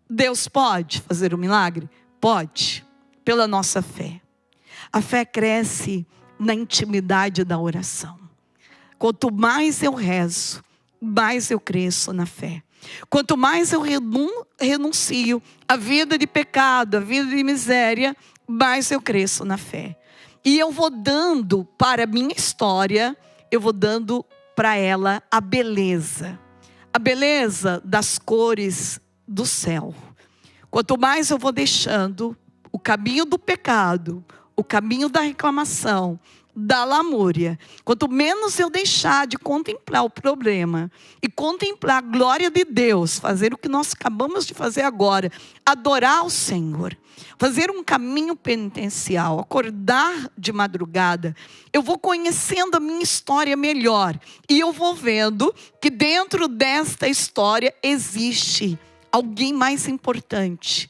Deus pode fazer um milagre? Pode, pela nossa fé. A fé cresce na intimidade da oração. Quanto mais eu rezo, mais eu cresço na fé. Quanto mais eu renuncio à vida de pecado, à vida de miséria, mais eu cresço na fé. E eu vou dando para a minha história, eu vou dando para ela a beleza das cores do céu. Quanto mais eu vou deixando o caminho do pecado, o caminho da reclamação, da lamúria, quanto menos eu deixar de contemplar o problema e contemplar a glória de Deus, fazer o que nós acabamos de fazer agora, adorar o Senhor, fazer um caminho penitencial, acordar de madrugada, eu vou conhecendo a minha história melhor e eu vou vendo que dentro desta história existe alguém mais importante.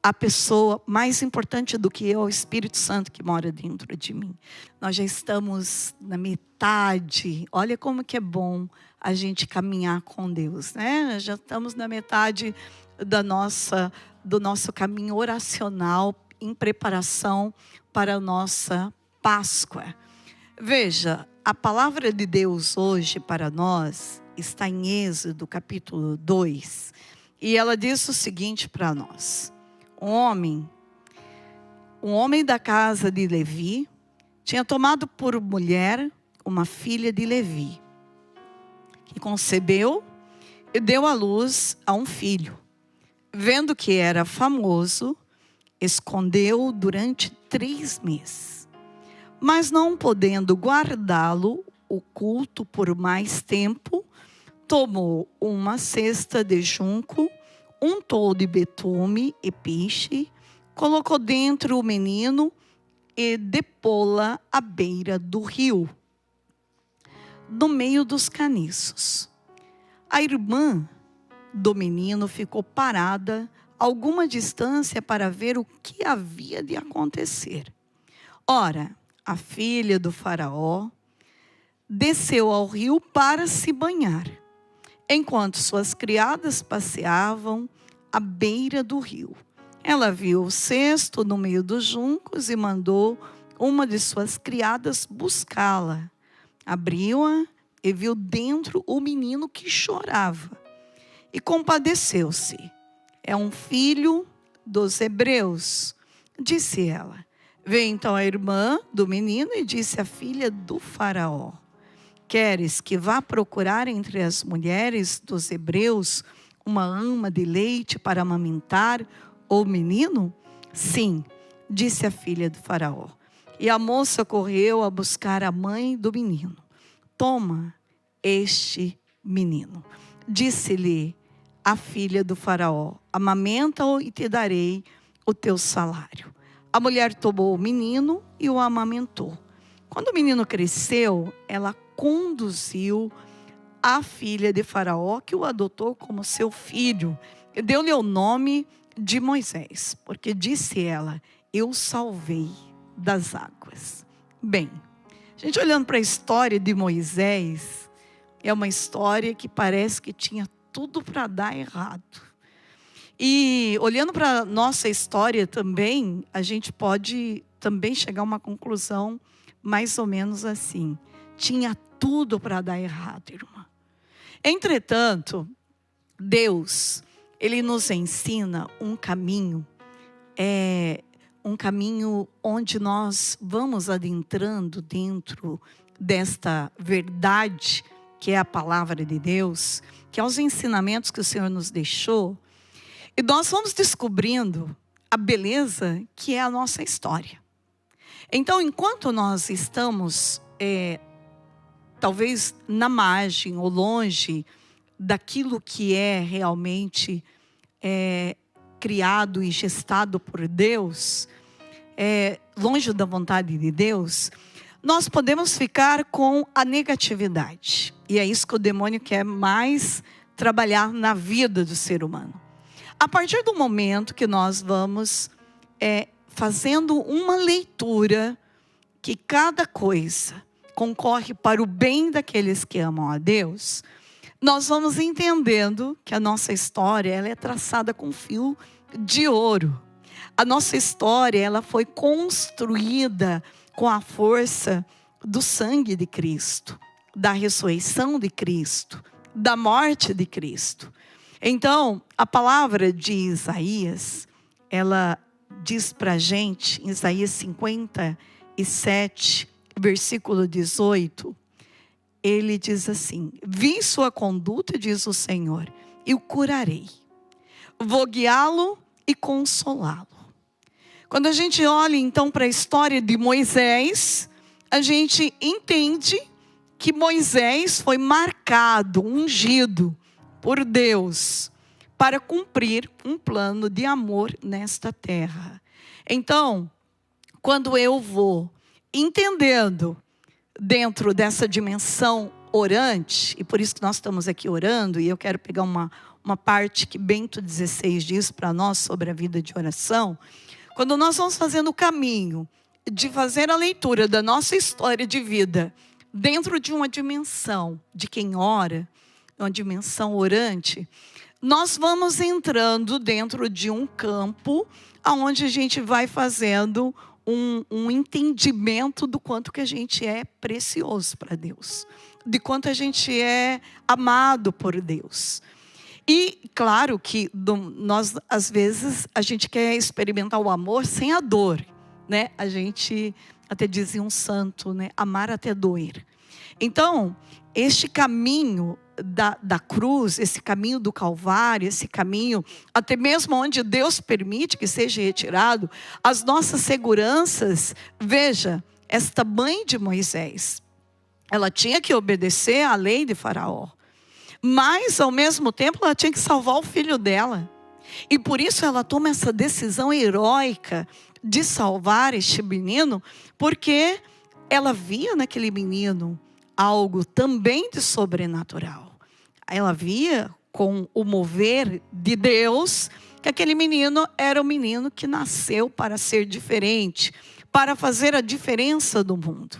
A pessoa mais importante do que eu, o Espírito Santo que mora dentro de mim. Nós já estamos na metade. Olha como que é bom a gente caminhar com Deus, né? Já estamos na metade do nosso caminho oracional em preparação para a nossa Páscoa. Veja, a palavra de Deus hoje para nós está em Êxodo capítulo 2. E ela diz o seguinte para nós. Um homem da casa de Levi tinha tomado por mulher uma filha de Levi, que concebeu e deu à luz a um filho. Vendo que era famoso, escondeu-o durante 3 meses. Mas não podendo guardá-lo oculto por mais tempo, tomou uma cesta de junco, untou de betume e piche, colocou dentro o menino e depô-la à beira do rio, no meio dos caniços. A irmã do menino ficou parada a alguma distância para ver o que havia de acontecer. Ora, a filha do faraó desceu ao rio para se banhar, enquanto suas criadas passeavam à beira do rio. Ela viu o cesto no meio dos juncos e mandou uma de suas criadas buscá-la. Abriu-a e viu dentro o menino que chorava. E compadeceu-se. É um filho dos hebreus, disse ela. Veio então a irmã do menino e disse à filha do faraó: queres que vá procurar entre as mulheres dos hebreus uma ama de leite para amamentar o menino? Sim, disse a filha do faraó. E a moça correu a buscar a mãe do menino. Toma este menino, disse-lhe a filha do faraó, amamenta-o e te darei o teu salário. A mulher tomou o menino e o amamentou. Quando o menino cresceu, ela conduziu a filha de Faraó, que o adotou como seu filho. Deu-lhe o nome de Moisés, porque disse ela: eu o salvei das águas. Bem, a gente olhando para a história de Moisés, é uma história que parece que tinha tudo para dar errado. E olhando para a nossa história também, a gente pode também chegar a uma conclusão mais ou menos assim. Tinha tudo para dar errado, irmã. Entretanto, Deus, Ele nos ensina um caminho onde nós vamos adentrando dentro desta verdade, que é a palavra de Deus, que é os ensinamentos que o Senhor nos deixou, e nós vamos descobrindo a beleza que é a nossa história. Então, enquanto nós estamos talvez na margem ou longe daquilo que é realmente criado e gestado por Deus, longe da vontade de Deus, nós podemos ficar com a negatividade. E é isso que o demônio quer mais trabalhar na vida do ser humano. A partir do momento que nós vamos fazendo uma leitura que cada coisa concorre para o bem daqueles que amam a Deus, nós vamos entendendo que a nossa história, ela é traçada com fio de ouro. A nossa história, ela foi construída com a força do sangue de Cristo, da ressurreição de Cristo, da morte de Cristo. Então, a palavra de Isaías, ela diz para a gente, em Isaías 57, versículo 18, ele diz assim: vi sua conduta, diz o Senhor, e o curarei. Vou guiá-lo e consolá-lo. Quando a gente olha então para a história de Moisés, a gente entende que Moisés foi marcado, ungido por Deus para cumprir um plano de amor nesta terra. Então, quando eu vou entendendo dentro dessa dimensão orante, e por isso que nós estamos aqui orando, e eu quero pegar uma parte que Bento XVI diz para nós sobre a vida de oração. Quando nós vamos fazendo o caminho de fazer a leitura da nossa história de vida dentro de uma dimensão de quem ora, uma dimensão orante, nós vamos entrando dentro de um campo onde a gente vai fazendo um entendimento do quanto que a gente é precioso para Deus, de quanto a gente é amado por Deus. E claro que nós, às vezes, a gente quer experimentar o amor sem a dor, né? A gente até dizia um santo, né? Amar até doer. Então, este caminho da cruz, esse caminho do Calvário, esse caminho, até mesmo onde Deus permite que seja retirado, as nossas seguranças, veja, esta mãe de Moisés, ela tinha que obedecer à lei de Faraó, mas ao mesmo tempo ela tinha que salvar o filho dela, e por isso ela toma essa decisão heróica de salvar este menino, porque ela via naquele menino algo também de sobrenatural. Ela via com o mover de Deus que aquele menino era um menino que nasceu para ser diferente, para fazer a diferença do mundo.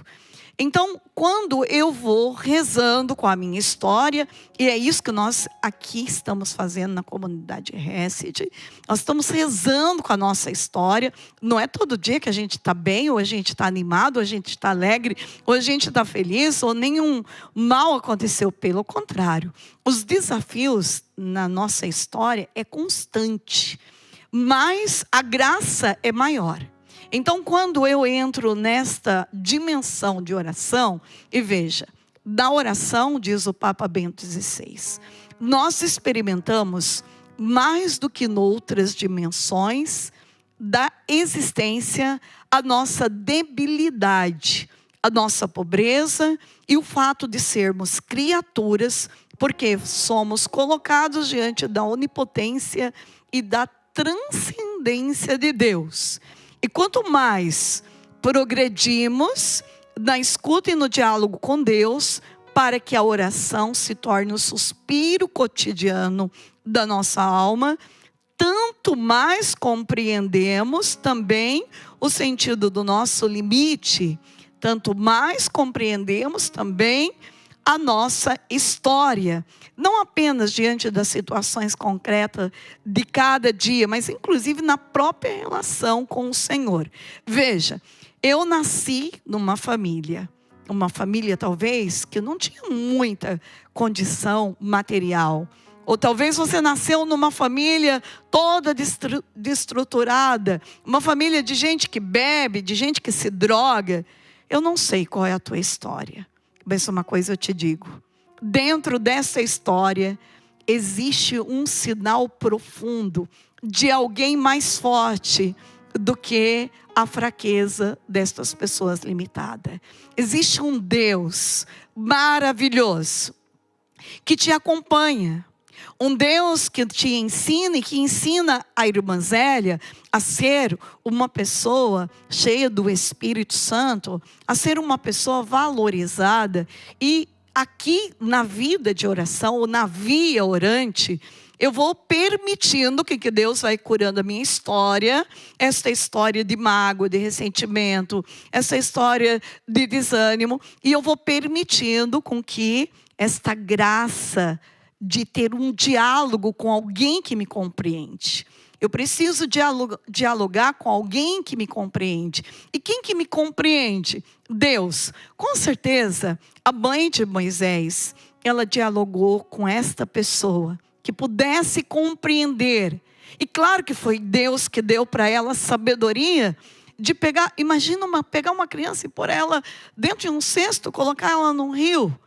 Então, quando eu vou rezando com a minha história, e é isso que nós aqui estamos fazendo na comunidade Hesed, nós estamos rezando com a nossa história. Não é todo dia que a gente está bem, ou a gente está animado, ou a gente está alegre, ou a gente está feliz, ou nenhum mal aconteceu. Pelo contrário, os desafios na nossa história é constante, mas a graça é maior. Então, quando eu entro nesta dimensão de oração, e veja, da oração, diz o Papa Bento XVI, nós experimentamos mais do que noutras dimensões da existência a nossa debilidade, a nossa pobreza e o fato de sermos criaturas, porque somos colocados diante da onipotência e da transcendência de Deus. E quanto mais progredimos na escuta e no diálogo com Deus, para que a oração se torne o suspiro cotidiano da nossa alma, tanto mais compreendemos também o sentido do nosso limite, tanto mais compreendemos também a nossa história, não apenas diante das situações concretas de cada dia, mas inclusive na própria relação com o Senhor. Veja, eu nasci numa família talvez que não tinha muita condição material, ou talvez você nasceu numa família toda destruturada, uma família de gente que bebe, de gente que se droga. Eu não sei qual é a tua história. Mas uma coisa eu te digo, dentro dessa história existe um sinal profundo de alguém mais forte do que a fraqueza destas pessoas limitadas. Existe um Deus maravilhoso que te acompanha, um Deus que te ensina e que ensina a irmã Zélia a ser uma pessoa cheia do Espírito Santo, a ser uma pessoa valorizada. E aqui na vida de oração, ou na via orante, eu vou permitindo que Deus vai curando a minha história, esta história de mágoa, de ressentimento, essa história de desânimo, e eu vou permitindo com que esta graça de ter um diálogo com alguém que me compreende. Eu preciso dialogar com alguém que me compreende. E quem que me compreende? Deus. Com certeza, a mãe de Moisés, ela dialogou com esta pessoa que pudesse compreender. E claro que foi Deus que deu para ela sabedoria de pegar, imagina pegar uma criança e pôr ela dentro de um cesto, colocar ela num rio.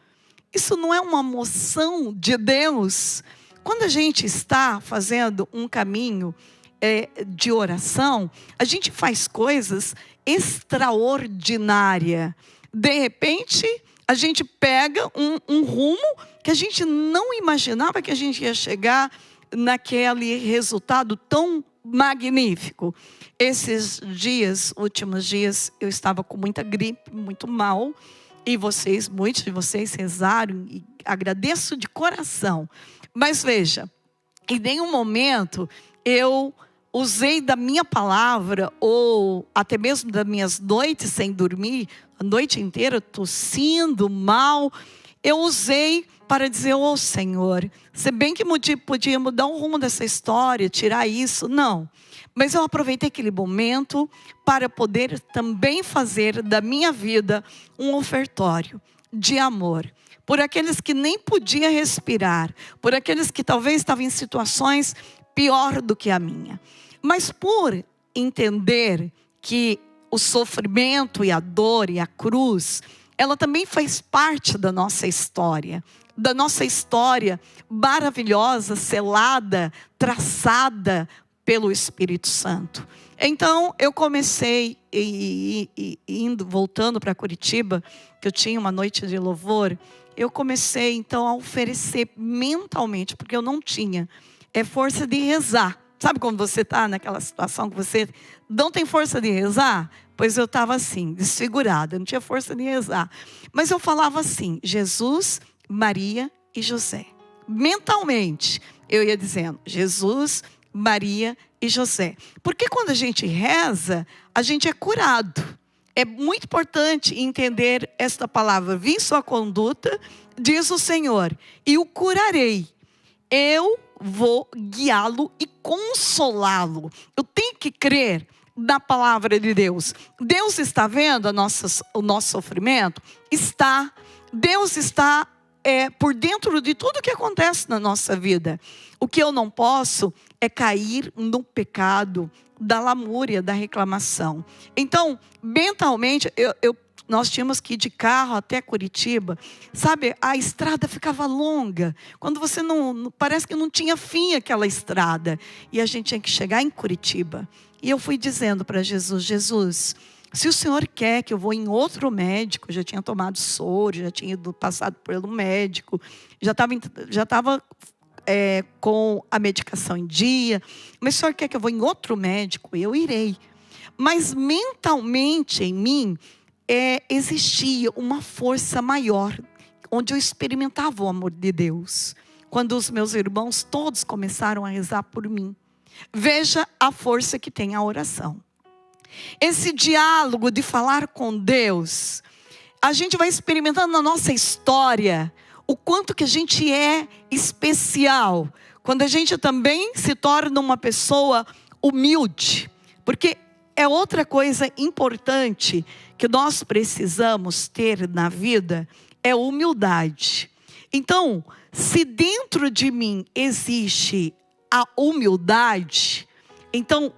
Isso não é uma moção de Deus? Quando a gente está fazendo um caminho de oração, a gente faz coisas extraordinárias. De repente, a gente pega um rumo que a gente não imaginava que a gente ia chegar naquele resultado tão magnífico. Esses dias, últimos dias, eu estava com muita gripe, muito mal. E muitos de vocês rezaram e agradeço de coração. Mas veja, em nenhum momento eu usei da minha palavra, ou até mesmo das minhas noites sem dormir, a noite inteira tossindo mal, eu usei para dizer, ô Senhor, se bem que podia mudar o rumo dessa história, tirar isso, não. Mas eu aproveitei aquele momento para poder também fazer da minha vida um ofertório de amor. Por aqueles que nem podiam respirar. Por aqueles que talvez estavam em situações pior do que a minha. Mas por entender que o sofrimento e a dor e a cruz, ela também faz parte da nossa história. Da nossa história maravilhosa, selada, traçada pelo Espírito Santo. Então eu comecei voltando para Curitiba, que eu tinha uma noite de louvor, eu comecei então a oferecer mentalmente, porque eu não tinha força de rezar. Sabe quando você está naquela situação que você não tem força de rezar? Pois eu estava assim, desfigurada, não tinha força de rezar. Mas eu falava assim, Jesus, Maria e José. Mentalmente, eu ia dizendo, Jesus, Maria e José. Porque quando a gente reza, a gente é curado. É muito importante entender esta palavra. Vi sua conduta, diz o Senhor, e o curarei. Eu vou guiá-lo e consolá-lo. Eu tenho que crer na palavra de Deus. Deus está vendo o nosso sofrimento? Está. Deus está por dentro de tudo que acontece na nossa vida. O que eu não posso é cair no pecado da lamúria, da reclamação. Então, mentalmente, nós tínhamos que ir de carro até Curitiba. Sabe, a estrada ficava longa. Quando você parece que não tinha fim aquela estrada. E a gente tinha que chegar em Curitiba. E eu fui dizendo para Jesus, Jesus, se o Senhor quer que eu vou em outro médico, já tinha tomado soro, já tinha passado pelo médico, já estava com a medicação em dia, mas o Senhor quer que eu vou em outro médico? Eu irei. Mas mentalmente em mim existia uma força maior, onde eu experimentava o amor de Deus. Quando os meus irmãos todos começaram a rezar por mim. Veja a força que tem a oração. Esse diálogo de falar com Deus, a gente vai experimentando na nossa história o quanto que a gente é especial. Quando a gente também se torna uma pessoa humilde. Porque é outra coisa importante que nós precisamos ter na vida, é humildade. Então, se dentro de mim existe a humildade, então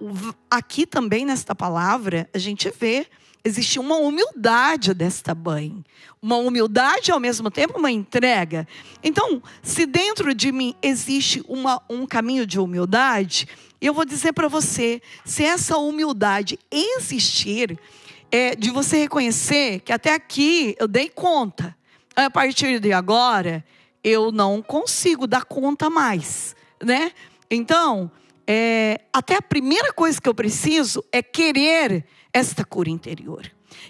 aqui também nesta palavra a gente vê, existe uma humildade desta mãe. Uma humildade ao mesmo tempo uma entrega. Então, se dentro de mim existe um caminho de humildade, eu vou dizer para você, se essa humildade existir, de você reconhecer que até aqui eu dei conta. A partir de agora, eu não consigo dar conta mais, né? Então, até a primeira coisa que eu preciso é querer esta cura interior.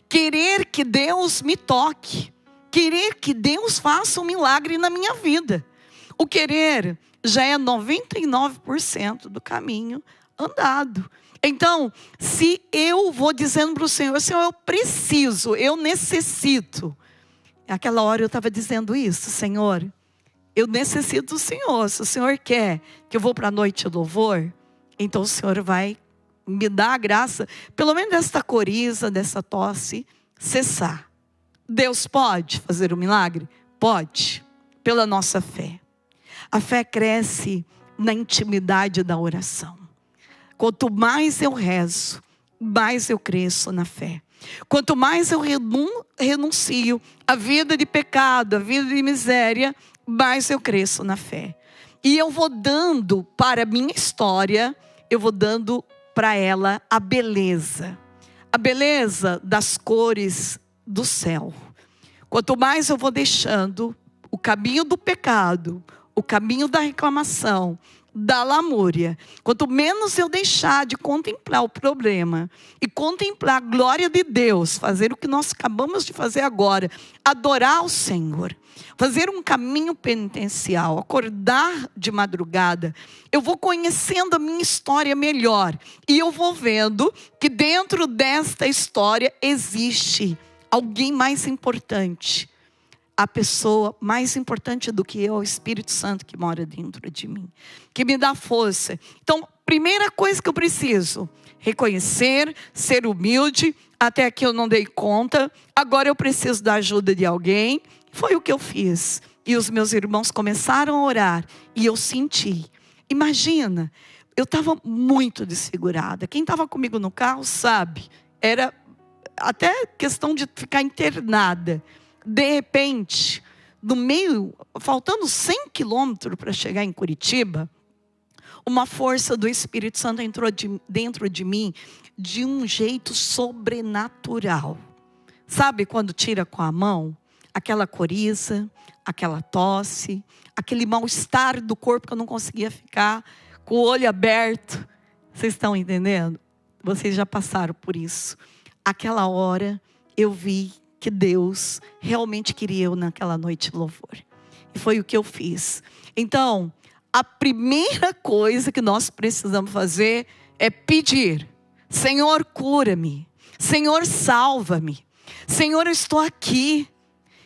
Querer que Deus me toque. Querer que Deus faça um milagre na minha vida. O querer já é 99% do caminho andado. Então, se eu vou dizendo para o Senhor, Senhor, eu preciso, eu necessito. Naquela hora eu estava dizendo isso, Senhor, eu necessito do Senhor. Se o Senhor quer que eu vou para a noite de louvor, então o Senhor vai me dar a graça, pelo menos desta coriza, dessa tosse, cessar. Deus pode fazer um milagre? Pode, pela nossa fé. A fé cresce na intimidade da oração. Quanto mais eu rezo, mais eu cresço na fé. Quanto mais eu renuncio à vida de pecado, à vida de miséria, mais eu cresço na fé. E eu vou dando para a minha história, eu vou dando para ela a beleza das cores do céu. Quanto mais eu vou deixando o caminho do pecado, o caminho da reclamação, da lamúria, quanto menos eu deixar de contemplar o problema e contemplar a glória de Deus, fazer o que nós acabamos de fazer agora, adorar o Senhor, fazer um caminho penitencial, acordar de madrugada, eu vou conhecendo a minha história melhor e eu vou vendo que dentro desta história existe alguém mais importante. A pessoa mais importante do que eu, o Espírito Santo que mora dentro de mim, que me dá força. Então, primeira coisa que eu preciso, reconhecer, ser humilde. Até aqui eu não dei conta, agora eu preciso da ajuda de alguém. Foi o que eu fiz. E os meus irmãos começaram a orar e eu senti. Imagina, eu estava muito desfigurada. Quem estava comigo no carro sabe, era até questão de ficar internada. De repente, no meio, faltando 100 quilômetros para chegar em Curitiba, uma força do Espírito Santo entrou dentro de mim de um jeito sobrenatural. Sabe quando tira com a mão? Aquela coriza, aquela tosse, aquele mal-estar do corpo que eu não conseguia ficar com o olho aberto. Vocês estão entendendo? Vocês já passaram por isso. Aquela hora eu vi que Deus realmente queria eu naquela noite de louvor. E foi o que eu fiz. Então, a primeira coisa que nós precisamos fazer é pedir. Senhor, cura-me. Senhor, salva-me. Senhor, eu estou aqui.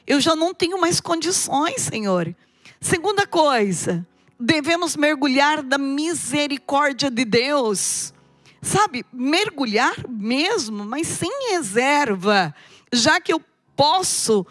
Eu já não tenho mais condições, Senhor. Segunda coisa, devemos mergulhar na misericórdia de Deus. Sabe, mergulhar mesmo, mas sem reserva. Já que eu posso,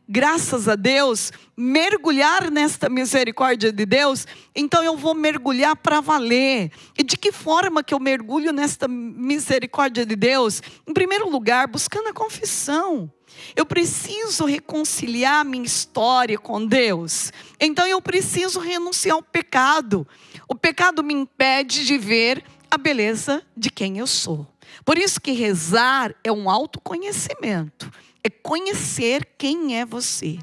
graças a Deus, mergulhar nesta misericórdia de Deus, então eu vou mergulhar para valer. E de que forma que eu mergulho nesta misericórdia de Deus? Em primeiro lugar, buscando a confissão. Eu preciso reconciliar a minha história com Deus. Então eu preciso renunciar ao pecado. O pecado me impede de ver a beleza de quem eu sou. Por isso que rezar é um autoconhecimento. É conhecer quem é você.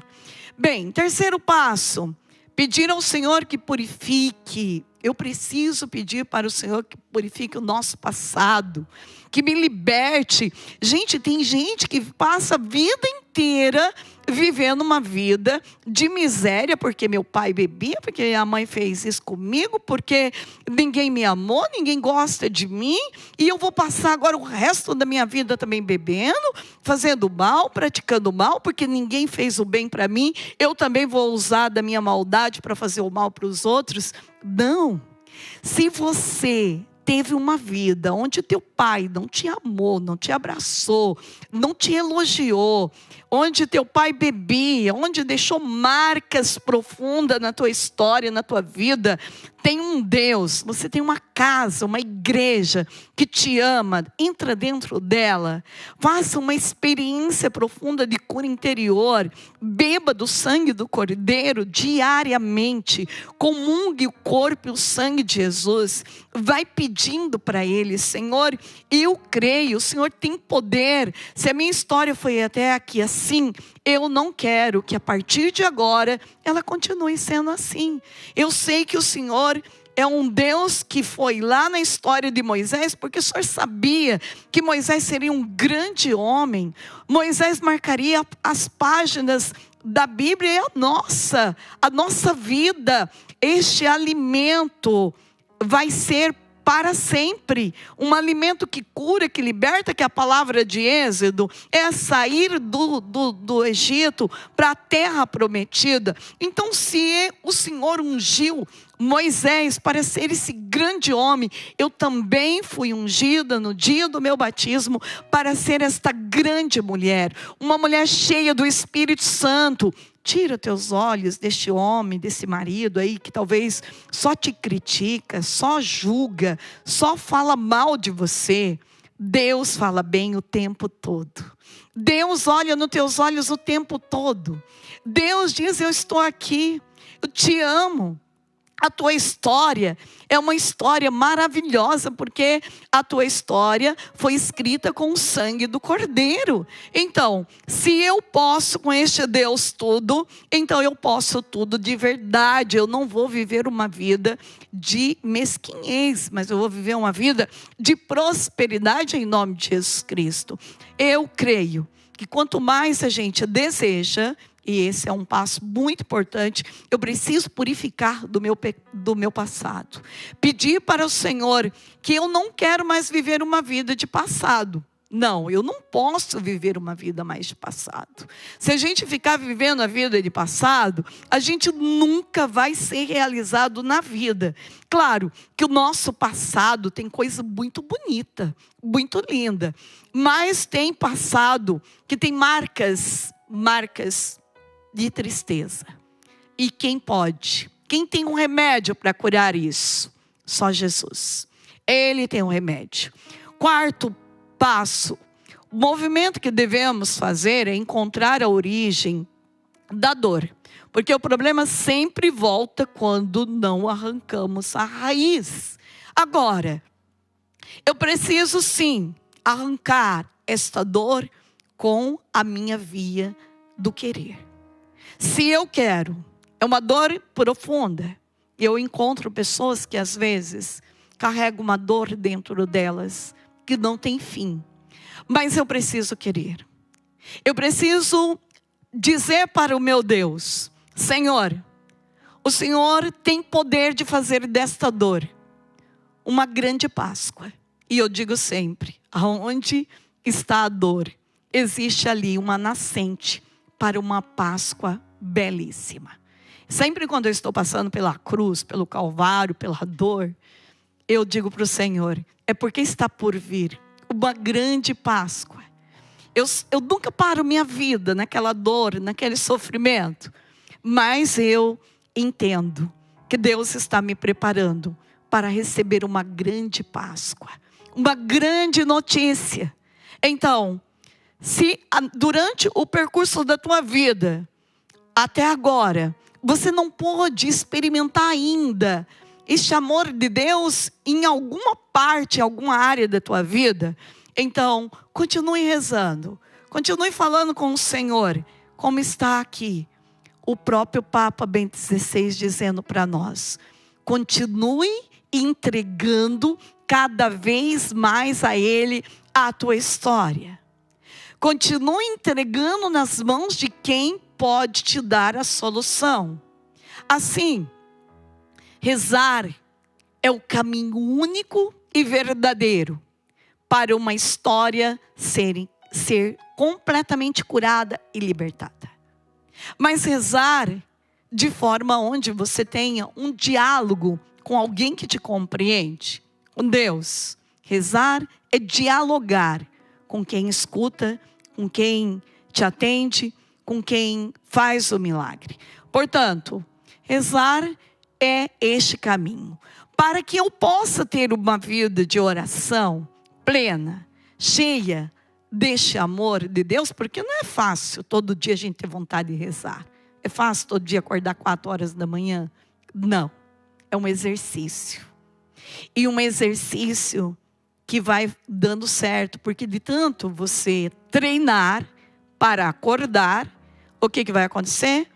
Bem, terceiro passo. Pedir ao Senhor que purifique. Eu preciso pedir para o Senhor que purifique o nosso passado. Que me liberte. Gente, tem gente que passa a vida inteira vivendo uma vida de miséria, porque meu pai bebia, porque minha mãe fez isso comigo, porque ninguém me amou, ninguém gosta de mim, e eu vou passar agora o resto da minha vida também bebendo, fazendo mal, praticando mal, porque ninguém fez o bem para mim, eu também vou usar da minha maldade para fazer o mal para os outros. Não. Se você teve uma vida onde teu pai não te amou, não te abraçou, não te elogiou, onde teu pai bebia, onde deixou marcas profundas na tua história, na tua vida, tem um Deus, você tem uma casa, uma igreja que te ama, entra dentro dela, faça uma experiência profunda de cura interior, beba do sangue do Cordeiro diariamente, comungue o corpo e o sangue de Jesus, vai pedindo para Ele, Senhor, eu creio, o Senhor tem poder, se a minha história foi até aqui assim, eu não quero que a partir de agora ela continue sendo assim. Eu sei que o Senhor é um Deus que foi lá na história de Moisés, porque o Senhor sabia que Moisés seria um grande homem. Moisés marcaria as páginas da Bíblia é a nossa vida. Este alimento vai ser para sempre, um alimento que cura, que liberta, que a palavra de Êxodo é sair do Egito para a terra prometida. Então, se o Senhor ungiu Moisés para ser esse grande homem, eu também fui ungida no dia do meu batismo para ser esta grande mulher, uma mulher cheia do Espírito Santo. Tira teus olhos deste homem, desse marido aí que talvez só te critica, só julga, só fala mal de você. Deus fala bem o tempo todo. Deus olha nos teus olhos o tempo todo. Deus diz: eu estou aqui, eu te amo. A tua história é uma história maravilhosa, porque a tua história foi escrita com o sangue do Cordeiro. Então, se eu posso com este Deus tudo, então eu posso tudo de verdade. Eu não vou viver uma vida de mesquinhez, mas eu vou viver uma vida de prosperidade em nome de Jesus Cristo. Eu creio que quanto mais a gente deseja, e esse é um passo muito importante, eu preciso purificar do meu passado. Pedir para o Senhor que eu não quero mais viver uma vida de passado. Não, eu não posso viver uma vida mais de passado. Se a gente ficar vivendo a vida de passado, a gente nunca vai ser realizado na vida. Claro que o nosso passado tem coisa muito bonita, muito linda. Mas tem passado que tem marcas de tristeza. E quem pode? Quem tem um remédio para curar isso? Só Jesus. Ele tem um remédio. Quarto passo, o movimento que devemos fazer é encontrar a origem da dor. Porque o problema sempre volta quando não arrancamos a raiz. Agora, eu preciso sim arrancar esta dor com a minha via do querer. Se eu quero, é uma dor profunda. Eu encontro pessoas que às vezes carregam uma dor dentro delas que não tem fim. Mas eu preciso querer. Eu preciso dizer para o meu Deus: Senhor, o Senhor tem poder de fazer desta dor uma grande Páscoa. E eu digo sempre, aonde está a dor, existe ali uma nascente para uma Páscoa belíssima. Sempre quando eu estou passando pela cruz, pelo Calvário, pela dor, eu digo para o Senhor: é porque está por vir uma grande Páscoa. Eu nunca paro minha vida naquela dor, naquele sofrimento, mas eu entendo que Deus está me preparando para receber uma grande Páscoa, uma grande notícia. Então, se durante o percurso da tua vida, até agora, você não pôde experimentar ainda este amor de Deus em alguma parte, em alguma área da tua vida, então, continue rezando, continue falando com o Senhor, como está aqui o próprio Papa Bento XVI dizendo para nós: continue entregando cada vez mais a Ele a tua história. Continue entregando nas mãos de quem pode te dar a solução. Assim, rezar é o caminho único e verdadeiro para uma história ser completamente curada e libertada. Mas rezar de forma onde você tenha um diálogo com alguém que te compreende, com Deus. Rezar é dialogar com quem escuta, com quem te atende, com quem faz o milagre. Portanto, rezar é este caminho. Para que eu possa ter uma vida de oração plena, cheia deste amor de Deus, porque não é fácil todo dia a gente ter vontade de rezar. É fácil todo dia acordar 4 horas da manhã? Não. É um exercício. E um exercício que vai dando certo, porque de tanto você treinar para acordar, o que vai acontecer?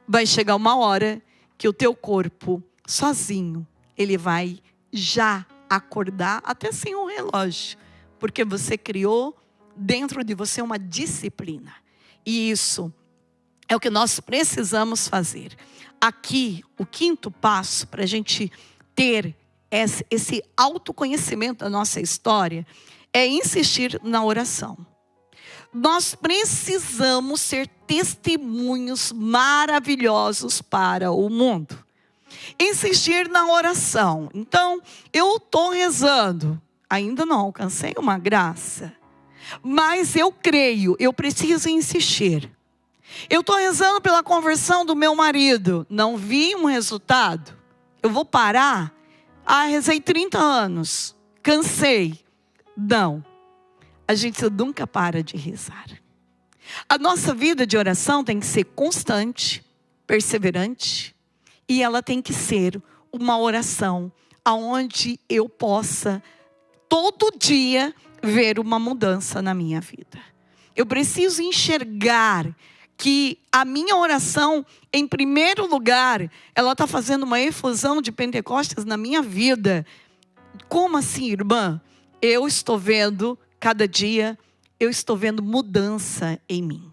Vai chegar uma hora que o teu corpo, sozinho, ele vai já acordar, até sem um relógio, porque você criou dentro de você uma disciplina. E isso É o que nós precisamos fazer. Aqui, o quinto passo para a gente ter esse autoconhecimento da nossa história é insistir na oração. Nós precisamos ser testemunhos maravilhosos para o mundo. Insistir na oração. Então, eu estou rezando. Ainda não alcancei uma graça. Mas eu creio, eu preciso insistir. Eu estou rezando pela conversão do meu marido. Não vi um resultado. Eu vou parar? Rezei 30 anos. Cansei. Não. A gente nunca para de rezar. A nossa vida de oração tem que ser constante, perseverante. E ela tem que ser uma oração onde eu possa, todo dia, ver uma mudança na minha vida. Eu preciso enxergar que a minha oração, em primeiro lugar, ela está fazendo uma efusão de Pentecostes na minha vida. Como assim, irmã? Eu estou vendo, cada dia, eu estou vendo mudança em mim.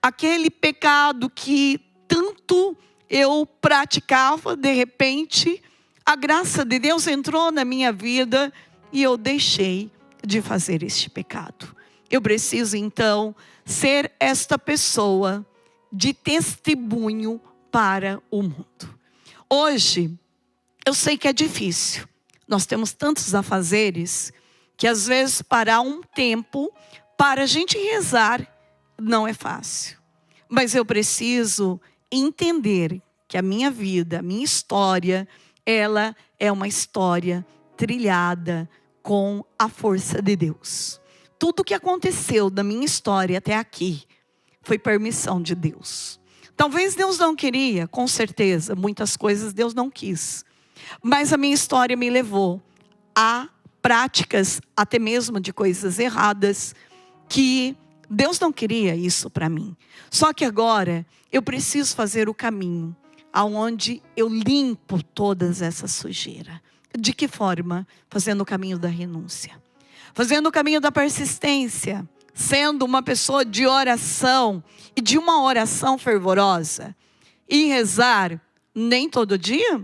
Aquele pecado que tanto eu praticava, de repente, a graça de Deus entrou na minha vida e eu deixei de fazer este pecado. Eu preciso, então, ser esta pessoa de testemunho para o mundo. Hoje, eu sei que é difícil. Nós temos tantos afazeres que às vezes parar um tempo para a gente rezar não é fácil. Mas eu preciso entender que a minha vida, a minha história, ela é uma história trilhada com a força de Deus. Tudo que aconteceu da minha história até aqui foi permissão de Deus. Talvez Deus não queria, com certeza, muitas coisas Deus não quis. Mas a minha história me levou a práticas, até mesmo de coisas erradas, que Deus não queria isso para mim. Só que agora eu preciso fazer o caminho aonde eu limpo todas essa sujeira. De que forma? Fazendo o caminho da renúncia. Fazendo o caminho da persistência. Sendo uma pessoa de oração e de uma oração fervorosa. E rezar nem todo dia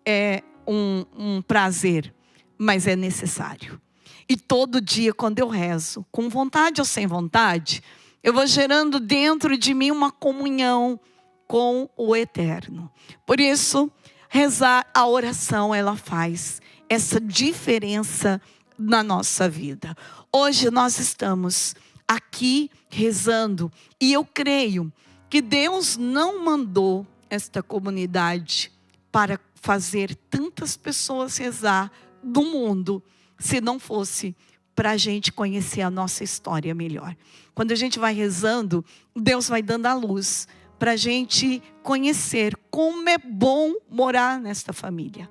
é um prazer, mas é necessário. E todo dia, quando eu rezo, com vontade ou sem vontade, eu vou gerando dentro de mim uma comunhão com o Eterno. Por isso, rezar, a oração, ela faz essa diferença na nossa vida. Hoje nós estamos aqui rezando e eu creio que Deus não mandou esta comunidade para fazer tantas pessoas rezar no mundo, se não fosse para a gente conhecer a nossa história melhor. Quando a gente vai rezando, Deus vai dando a luz para a gente conhecer como é bom morar nesta família.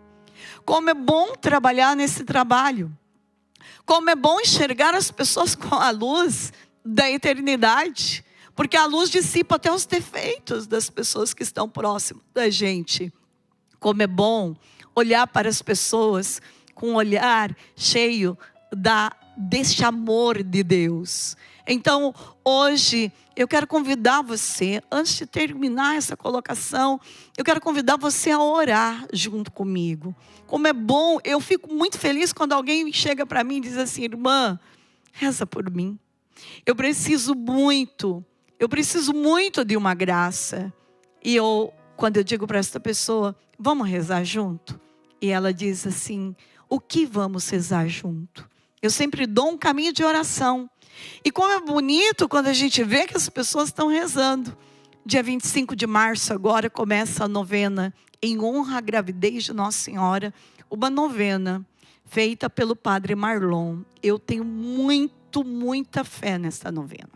Como é bom trabalhar nesse trabalho. Como é bom enxergar as pessoas com a luz da eternidade. Porque a luz dissipa até os defeitos das pessoas que estão próximas da gente. Como é bom olhar para as pessoas com um olhar cheio deste amor de Deus. Então, hoje, eu quero convidar você, antes de terminar essa colocação, eu quero convidar você a orar junto comigo. Como é bom, eu fico muito feliz quando alguém chega para mim e diz assim: irmã, reza por mim. Eu preciso muito de uma graça. E quando eu digo para esta pessoa, vamos rezar junto? E ela diz assim: o que vamos rezar junto? Eu sempre dou um caminho de oração. E como é bonito quando a gente vê que as pessoas estão rezando. Dia 25 de março agora começa a novena em honra à gravidez de Nossa Senhora. Uma novena feita pelo Padre Marlon. Eu tenho muita fé nessa novena.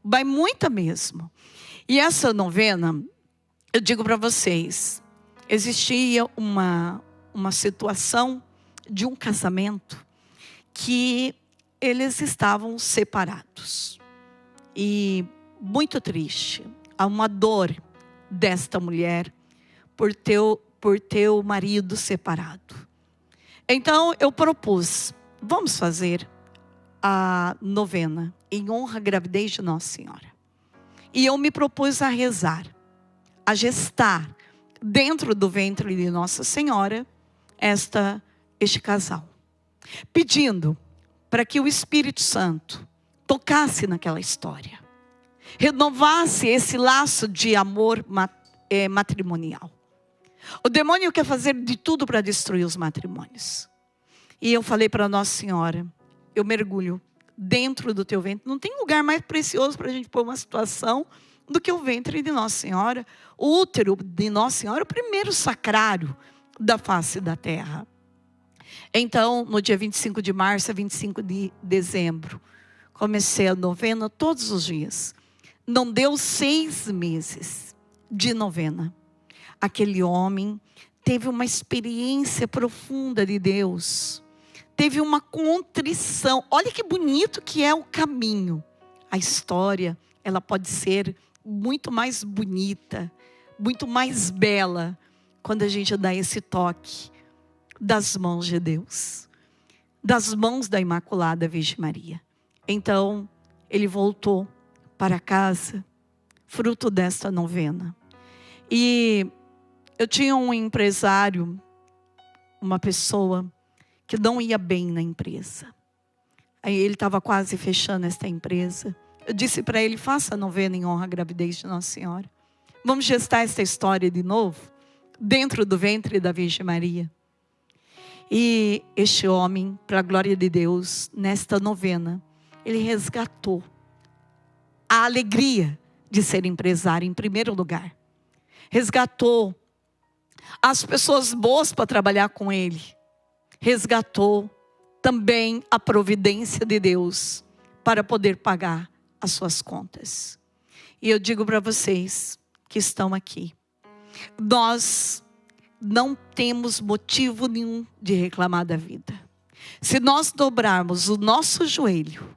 Vai muita mesmo. E essa novena, eu digo para vocês, existia uma situação de um casamento que eles estavam separados. E muito triste. Há uma dor desta mulher por ter o marido separado. Então eu propus, vamos fazer a novena em honra à gravidez de Nossa Senhora. E eu me propus a rezar. a gestar dentro do ventre de Nossa Senhora este casal, pedindo para que o Espírito Santo tocasse naquela história, renovasse esse laço de amor matrimonial. O demônio quer fazer de tudo para destruir os matrimônios. E eu falei para Nossa Senhora, eu mergulho dentro do teu ventre. Não tem lugar mais precioso para a gente pôr uma situação do que o ventre de Nossa Senhora. O útero de Nossa Senhora, o primeiro sacrário da face da terra. Então, no dia 25 de março a 25 de dezembro, comecei a novena todos os dias. Não deu 6 meses de novena. Aquele homem teve uma experiência profunda de Deus. Teve uma contrição. Olha que bonito que é o caminho. A história, ela pode ser muito mais bonita, muito mais bela, quando a gente dá esse toque das mãos de Deus, das mãos da Imaculada Virgem Maria. Então, ele voltou para casa, fruto desta novena. E eu tinha um empresário, uma pessoa que não ia bem na empresa. Aí ele estava quase fechando esta empresa. Eu disse para ele, faça a novena em honra à gravidez de Nossa Senhora. Vamos gestar esta história de novo, dentro do ventre da Virgem Maria. E este homem, para a glória de Deus, nesta novena, ele resgatou a alegria de ser empresário em primeiro lugar. Resgatou as pessoas boas para trabalhar com ele. Resgatou também a providência de Deus para poder pagar as suas contas. E eu digo para vocês que estão aqui, nós não temos motivo nenhum de reclamar da vida. Se nós dobrarmos o nosso joelho,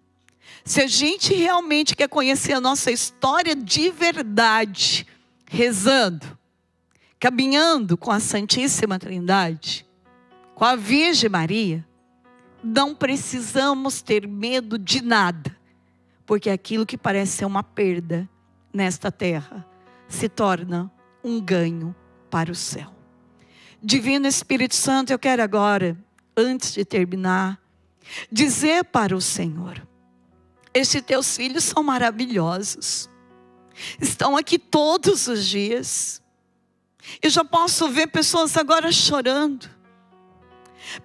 se a gente realmente quer conhecer a nossa história de verdade, rezando, caminhando com a Santíssima Trindade, com a Virgem Maria, não precisamos ter medo de nada, porque aquilo que parece ser uma perda nesta terra se torna um ganho para o céu. Divino Espírito Santo, eu quero agora, antes de terminar, dizer para o Senhor, estes teus filhos são maravilhosos, estão aqui todos os dias. Eu já posso ver pessoas agora chorando,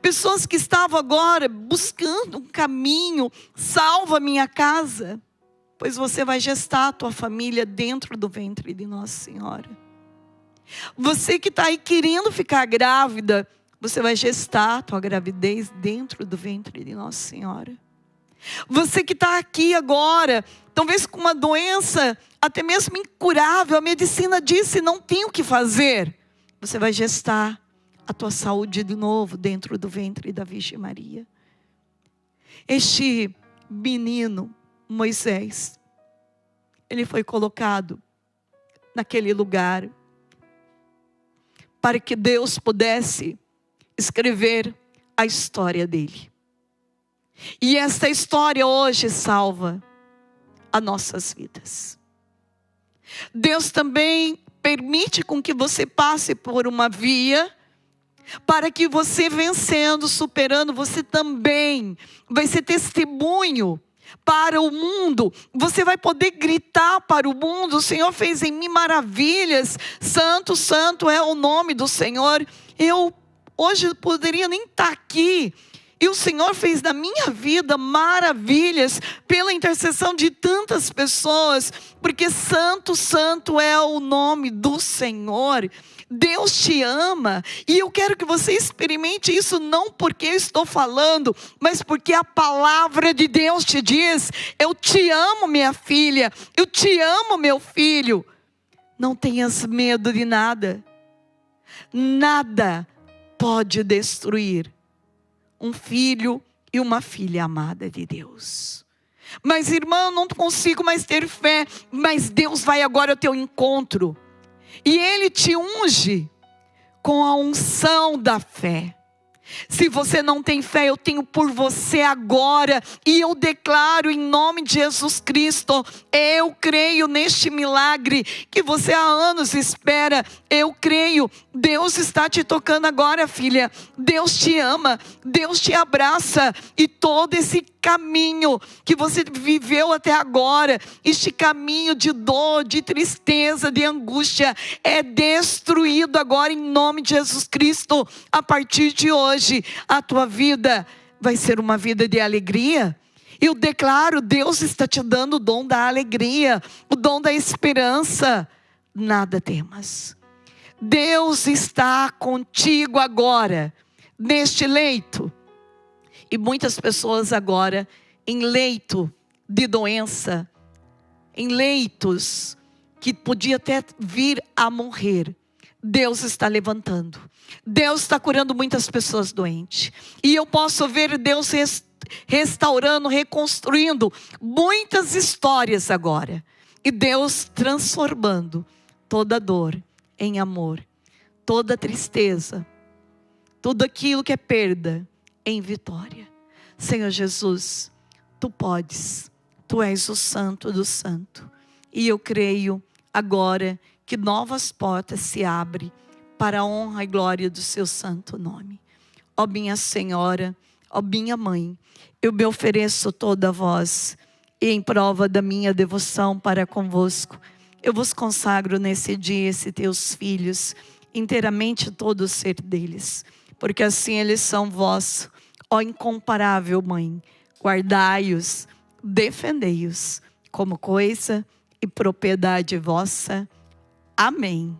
pessoas que estavam agora buscando um caminho, salva minha casa, pois você vai gestar a tua família dentro do ventre de Nossa Senhora. Você que está aí querendo ficar grávida, você vai gestar a tua gravidez dentro do ventre de Nossa Senhora. Você que está aqui agora, talvez com uma doença até mesmo incurável, a medicina disse não tem o que fazer, você vai gestar a tua saúde de novo dentro do ventre da Virgem Maria. Este menino, Moisés, ele foi colocado naquele lugar para que Deus pudesse escrever a história dele. E esta história hoje salva as nossas vidas. Deus também permite com que você passe por uma via, para que você vencendo, superando, você também vai ser testemunho para o mundo. Você vai poder gritar para o mundo, o Senhor fez em mim maravilhas, santo, santo é o nome do Senhor. Eu hoje poderia nem estar aqui, e o Senhor fez na minha vida maravilhas, pela intercessão de tantas pessoas, porque santo, santo é o nome do Senhor. Deus te ama, e eu quero que você experimente isso, não porque eu estou falando, mas porque a palavra de Deus te diz, eu te amo minha filha, eu te amo meu filho. Não tenhas medo de nada, nada pode destruir um filho e uma filha amada de Deus. Mas irmão, não consigo mais ter fé, mas Deus vai agora ao teu encontro, e Ele te unge com a unção da fé. Se você não tem fé, eu tenho por você agora. E eu declaro em nome de Jesus Cristo, eu creio neste milagre que você há anos espera. Eu creio, Deus está te tocando agora, filha. Deus te ama, Deus te abraça. E todo esse caminho que você viveu até agora, este caminho de dor, de tristeza, de angústia, é destruído agora em nome de Jesus Cristo. A partir de hoje, a tua vida vai ser uma vida de alegria. Eu declaro, Deus está te dando o dom da alegria, o dom da esperança. Nada temas. Deus está contigo agora, neste leito. E muitas pessoas agora, em leito de doença, em leitos que podia até vir a morrer, Deus está levantando. Deus está curando muitas pessoas doentes. E eu posso ver Deus restaurando, reconstruindo muitas histórias agora. E Deus transformando toda dor em amor, toda tristeza, tudo aquilo que é perda em vitória. Senhor Jesus, Tu podes, Tu és o Santo do Santo. E eu creio agora que novas portas se abrem para a honra e glória do Seu santo nome. Ó minha Senhora, ó minha Mãe, eu me ofereço toda a vós, e em prova da minha devoção para convosco, eu vos consagro nesse dia esses teus filhos, inteiramente todo o ser deles, porque assim eles são vossos. Ó incomparável Mãe, guardai-os, defendei-os como coisa e propriedade vossa. Amém.